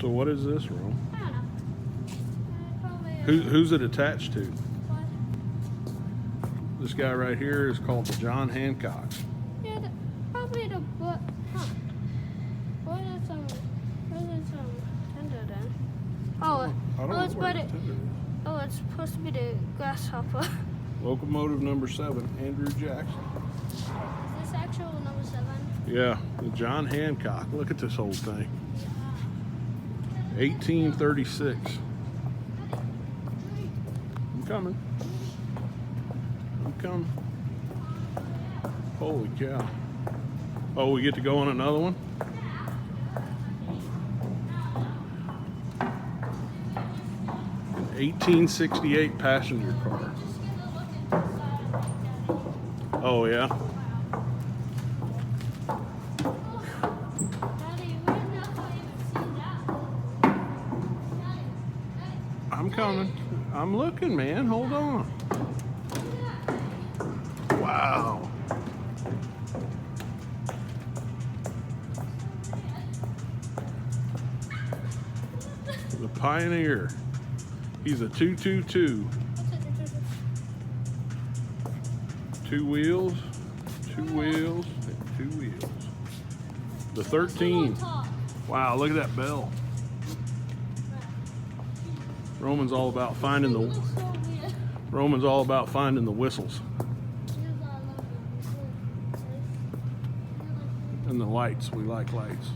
So what is this, Rome? I don't know. Probably, Who's it attached to? what? This guy right here is called the John Hancock. Yeah, probably the what? Huh? What is some tender then? Oh, I don't oh, know it's where but the it. tender is. Oh, it's supposed to be the Grasshopper. Locomotive number 7, Andrew Jackson. Is this actual number 7? Yeah, the John Hancock. Look at this whole thing. 1836. I'm coming. I'm coming. Holy cow. Oh, we get to go on another one? An 1868 passenger car. Oh, yeah? Daddy, we're not going to see that. I'm coming. I'm looking, man. Hold on. Wow. The Pioneer. He's a 222. Two wheels, and two wheels. The 13. Wow, look at that bell. Roman's all about finding the whistles and the lights. We like lights.